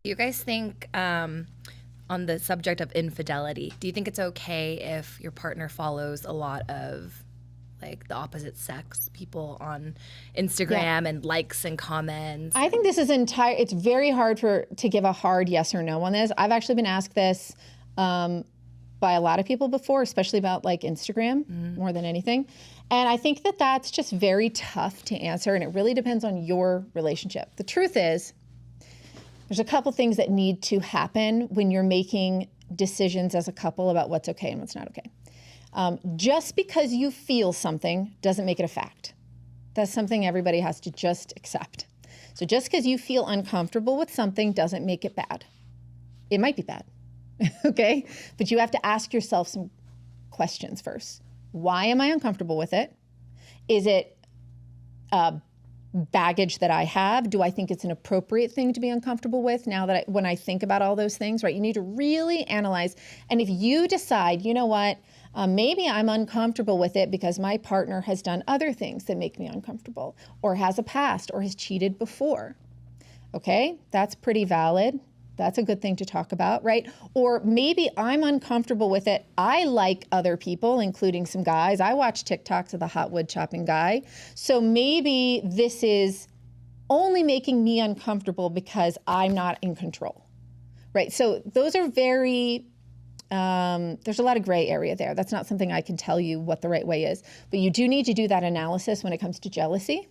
Do you guys think, on the subject of infidelity, do you think it's okay if your partner follows a lot of like the opposite sex people on Instagram and likes and comments? I think this is it's very hard to give a hard yes or no on this. I've actually been asked this by a lot of people before, especially about like Instagram more than anything. And I think that that's just very tough to answer, and it really depends on your relationship. The truth is, there's a couple things that need to happen when you're making decisions as a couple about what's okay and what's not okay. Just because you feel something doesn't make it a fact. That's something everybody has to just accept. So just because you feel uncomfortable with something doesn't make it bad. It might be bad, okay? But you have to ask yourself some questions first. Why am I uncomfortable with it? Is it baggage that I have? Do I think it's an appropriate thing to be uncomfortable with now that when I think about all those things, right? You need to really analyze. And if you decide, you know what, maybe I'm uncomfortable with it because my partner has done other things that make me uncomfortable, or has a past, or has cheated before. Okay, that's pretty valid. That's a good thing to talk about, right? Or maybe I'm uncomfortable with it. I like other people, including some guys. I watch TikToks of the hot wood chopping guy. So maybe this is only making me uncomfortable because I'm not in control, right? So those are very, there's a lot of gray area there. That's not something I can tell you what the right way is. But you do need to do that analysis when it comes to jealousy.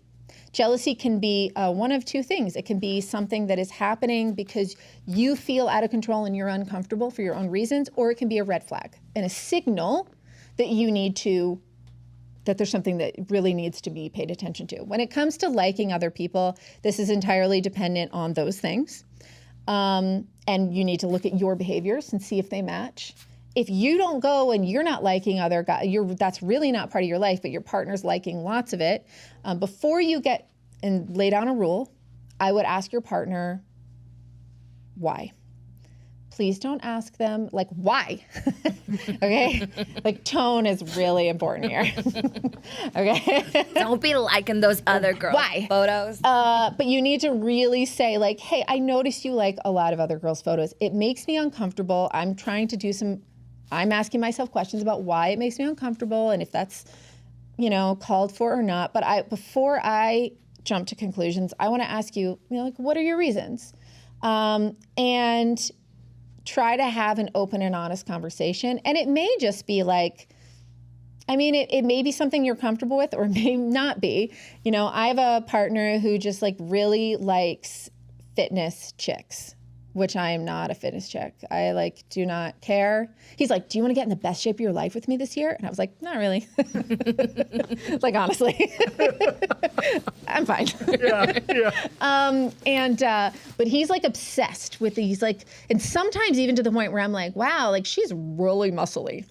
Jealousy can be one of two things. It can be something that is happening because you feel out of control and you're uncomfortable for your own reasons, or it can be a red flag and a signal that you need to, that there's something that really needs to be paid attention to. When it comes to liking other people, this is entirely dependent on those things. And you need to look at your behaviors and see if they match. If you don't go and you're not liking other guys, that's really not part of your life, but your partner's liking lots of it, before you get and lay down a rule, I would ask your partner, why? Please don't ask them, like, why? Okay? Like, tone is really important here. Okay? Don't be liking those other girls' photos. But you need to really say, like, hey, I noticed you like a lot of other girls' photos. It makes me uncomfortable. I'm asking myself questions about why it makes me uncomfortable and if that's, called for or not. But before I jump to conclusions, I want to ask you, like, what are your reasons? And try to have an open and honest conversation. And it may just be like, it may be something you're comfortable with, or it may not be. I have a partner who just like really likes fitness chicks, which I am not a fitness chick. I do not care. He's like, do you want to get in the best shape of your life with me this year? And I was like, not really. Like, honestly, I'm fine. Yeah. But he's like obsessed with these, like, and sometimes even to the point where I'm like, wow, like she's really muscly.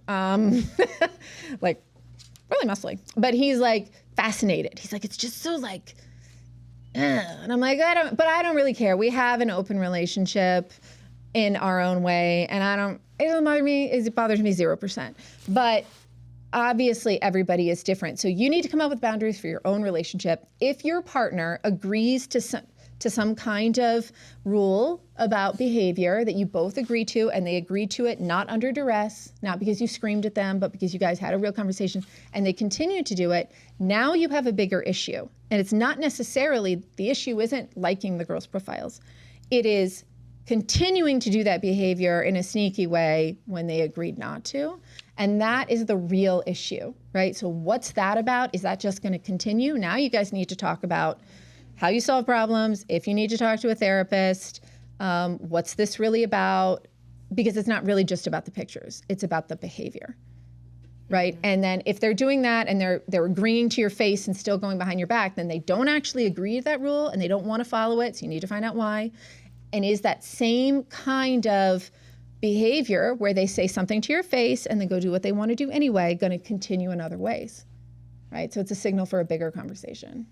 Like really muscly. But he's like fascinated. He's like, it's just so like, and I'm like, I don't really care. We have an open relationship in our own way, and it doesn't bother me. It bothers me 0%. But obviously everybody is different. So you need to come up with boundaries for your own relationship. If your partner agrees to some kind of rule about behavior that you both agree to, and they agree to it not under duress, not because you screamed at them, but because you guys had a real conversation, and they continue to do it, now you have a bigger issue. And it's not necessarily, the issue isn't liking the girls' profiles. It is continuing to do that behavior in a sneaky way when they agreed not to. And that is the real issue, right? So what's that about? Is that just going to continue? Now you guys need to talk about how you solve problems, if you need to talk to a therapist, what's this really about? Because it's not really just about the pictures, it's about the behavior, right? Mm-hmm. And then if they're doing that and they're agreeing to your face and still going behind your back, then they don't actually agree to that rule and they don't want to follow it, so you need to find out why. And is that same kind of behavior where they say something to your face and then go do what they want to do anyway going to continue in other ways, right? So it's a signal for a bigger conversation.